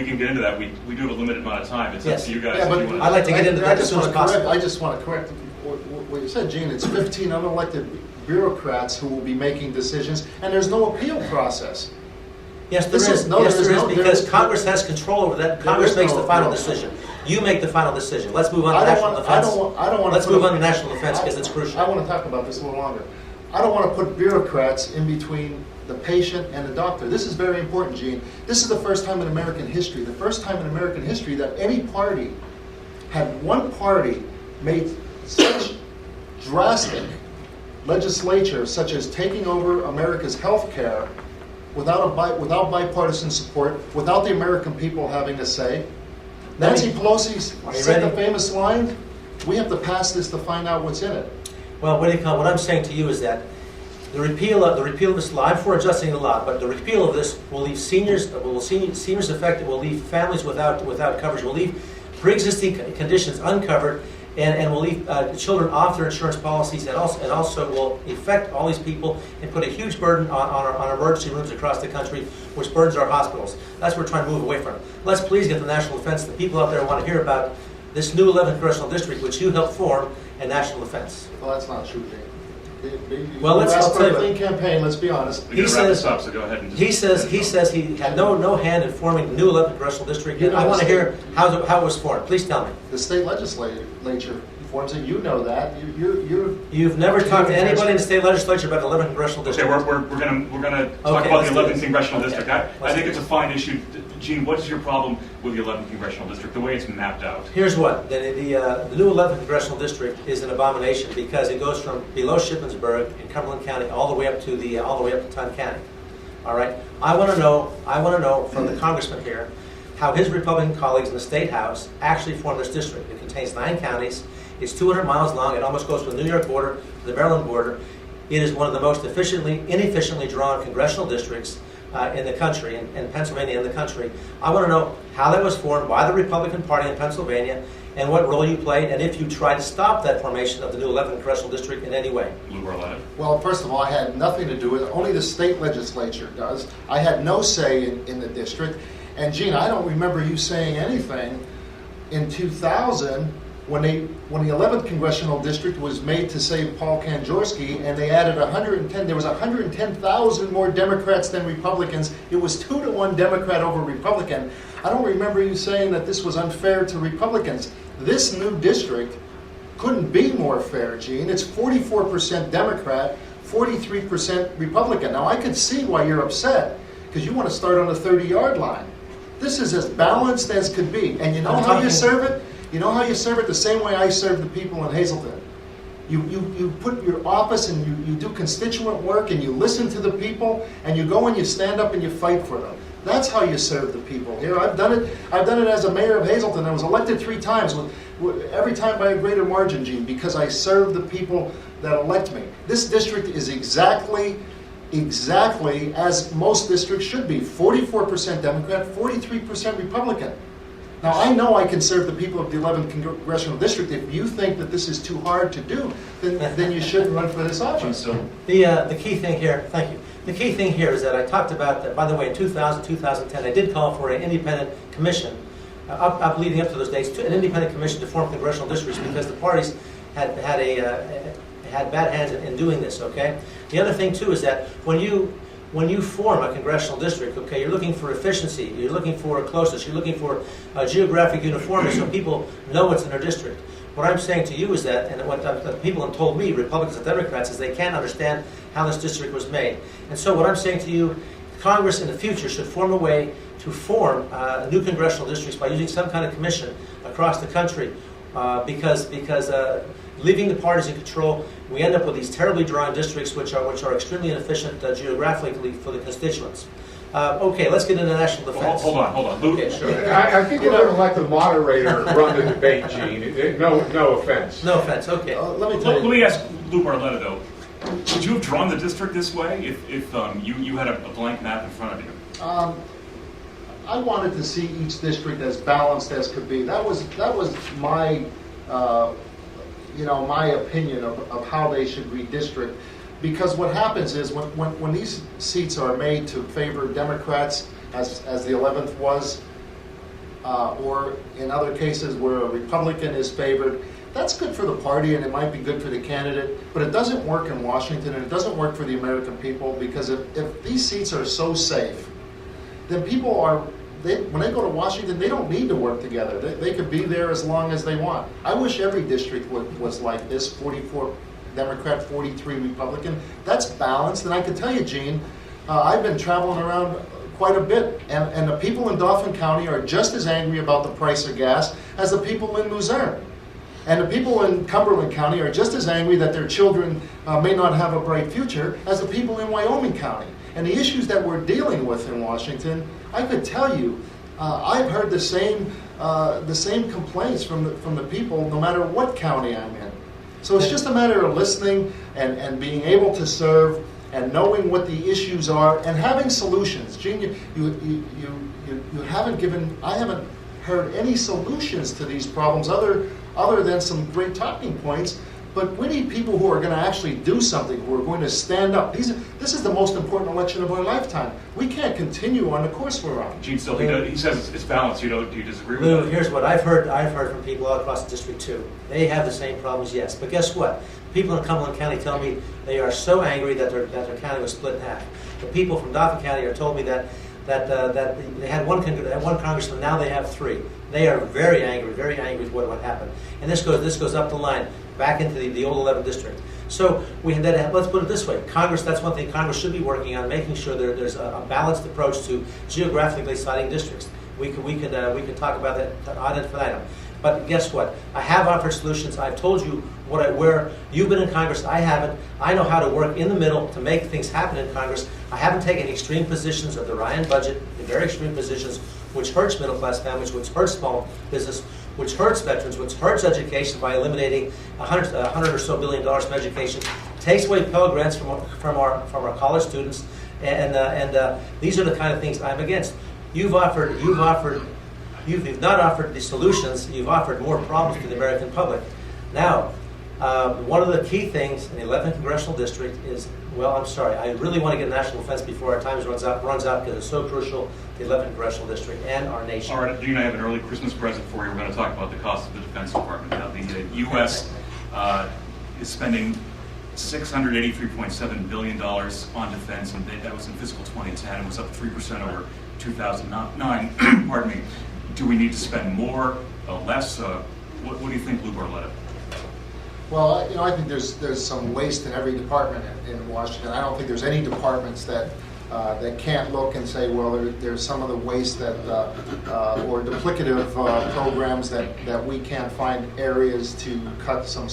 we can get into that. We do have a limited amount of time. It's up to you guys. Yeah, but I'd like to get into that as soon as possible. I just want to correct what you said, Gene. It's 15 unelected bureaucrats who will be making decisions, and there's no appeal process. Yes, there is, because Congress has control over that. Congress makes the final decision. You make the final decision. Let's move on to national defense. Let's move on to national defense because it's crucial. I want to talk about this a little longer. I don't want to put bureaucrats in between the patient and the doctor. This is very important, Gene. This is the first time in American history, that any party had one party made such drastic legislature, such as taking over America's health care without bipartisan support, without the American people having a say. Nancy Pelosi said the famous line, "We have to pass this to find out what's in it." Well, what I'm saying to you is that the repeal of this law, I'm for adjusting the law, but the repeal of this will leave seniors affected, will leave families without coverage, will leave pre-existing conditions uncovered, and will leave children off their insurance policies, and also will affect all these people and put a huge burden on emergency rooms across the country, which burdens our hospitals. That's what we're trying to move away from. Let's please get the national defense. The people out there want to hear about this new 11th Congressional District, which you helped form, and national defense. Well, that's not true, Jane. Well, I'll tell you. Clean campaign. Let's be honest. He says. So go ahead and he says he had no hand in forming the new 11th Congressional District. I want to hear how it was formed. Please tell me. The state legislature forms it. You know that. You've never talked to anybody in the state legislature about the 11th Congressional District. Okay, we're gonna talk about the 11th Congressional District. I think it's a fine issue. Gene, what is your problem with the 11th Congressional District, the way it's mapped out? Here's what. The new 11th Congressional District is an abomination because it goes from below Shippensburg in Cumberland County all the way up to Ton County. All right? I want to know from the congressman here how his Republican colleagues in the State House actually formed this district. It contains 9 counties. It's 200 miles long. It almost goes from the New York border to the Maryland border. It is one of the most inefficiently drawn congressional districts in the country, in Pennsylvania in the country. I want to know how that was formed by the Republican Party in Pennsylvania and what role you played, and if you tried to stop that formation of the new 11th Congressional District in any way. Well, first of all, I had nothing to do with it. Only the state legislature does. I had no say in the district. And Gene, I don't remember you saying anything in 2000 when the 11th Congressional District was made to save Paul Kanjorski, and they added 110. There was 110,000 more Democrats than Republicans. It was 2-to-1 Democrat over Republican. I don't remember you saying that this was unfair to Republicans. This new district couldn't be more fair, Gene. It's 44% Democrat, 43% Republican. Now, I could see why you're upset, because you want to start on the 30-yard line. This is as balanced as could be. And you know how you serve it? You know how you serve it? The same way I serve the people in Hazleton. You put your office and you do constituent work and you listen to the people and you go and you stand up and you fight for them. That's how you serve the people here. I've done it as a mayor of Hazleton. I was elected 3 times, every time by a greater margin, Gene, because I serve the people that elect me. This district is exactly as most districts should be. 44% Democrat, 43% Republican. Now, I know I can serve the people of the 11th Congressional District. If you think that this is too hard to do, then you shouldn't run for this office. The key thing here, thank you. The key thing here is that I talked about that, by the way, in 2000, 2010, I did call for an independent commission, up leading up to those dates, an independent commission to form congressional districts because the parties had bad hands in doing this, okay? The other thing, too, is that when you form a congressional district, okay, you're looking for efficiency, you're looking for closeness, you're looking for geographic uniformity so people know what's in their district. What I'm saying to you is that, and what the people have told me, Republicans and Democrats, is they can't understand how this district was made. And so what I'm saying to you, Congress in the future should form a way to form new congressional districts by using some kind of commission across the country because leaving the parties in control, we end up with these terribly drawn districts which are extremely inefficient geographically for the constituents. Okay, let's get into national defense. Hold on. Okay, sure. I think we're going to let the moderator run the debate, Gene. No offense. No offense, okay. Let me ask Lou Barletta, though. Would you have drawn the district this way if you had a blank map in front of you? I wanted to see each district as balanced as could be. That was my my opinion of how they should redistrict. Because what happens is when these seats are made to favor Democrats, as the 11th was, or in other cases where a Republican is favored. That's good for the party and it might be good for the candidate, but it doesn't work in Washington and it doesn't work for the American people, because if these seats are so safe, then people when they go to Washington, they don't need to work together. They could be there as long as they want. I wish every district was like this, 44 Democrat, 43 Republican. That's balanced, and I can tell you, Gene, I've been traveling around quite a bit, and the people in Dauphin County are just as angry about the price of gas as the people in Luzerne. And the people in Cumberland County are just as angry that their children may not have a bright future as the people in Wyoming County. And the issues that we're dealing with in Washington, I could tell you, I've heard the same complaints from the people, no matter what county I'm in. So it's just a matter of listening and being able to serve and knowing what the issues are and having solutions. Gene, you haven't given. I haven't heard any solutions to these problems other than some great talking points. But we need people who are going to actually do something, who are going to stand up. This is the most important election of our lifetime. We can't continue on the course we're on. Gene still, he says it's balanced. Do you disagree with Lou, that? here's what I've heard. I've heard from people all across the district too. They have the same problems, yes. But guess what? People in Cumberland County tell me they are so angry that their county was split in half. The people from Dauphin County are told me that they had one congressman, now they have three. They are very angry with what happened. And this goes up the line, back into the old 11th district. So let's put it this way: Congress. That's one thing Congress should be working on, making sure there's a balanced approach to geographically siting districts. We could talk about that ad infinitum. But guess what? I have offered solutions. I've told you where you've been in Congress. I haven't. I know how to work in the middle to make things happen in Congress. I haven't taken extreme positions of the Ryan budget, the very extreme positions, which hurts middle class families, which hurts small business, which hurts veterans, which hurts education by eliminating $100 or so billion from education, takes away Pell Grants from our college students, and these are the kind of things I'm against. You've not offered the solutions. You've offered more problems to the American public. Now, one of the key things in the 11th Congressional District is, well, I'm sorry, I really want to get a national defense before our time runs out because it's so crucial to the 11th Congressional District and our nation. All right, Gene, I have an early Christmas present for you. We're going to talk about the cost of the Defense Department. Now, the U.S. is spending $683.7 billion on defense, and that was in fiscal 2010. It was up 3% over 2009. Pardon me. Do we need to spend more, less? What do you think, Lou Barletta? Well, I think there's some waste in every department in Washington. I don't think there's any departments that can't look and say, well, there's some of the waste that or duplicative programs that we can't find areas to cut some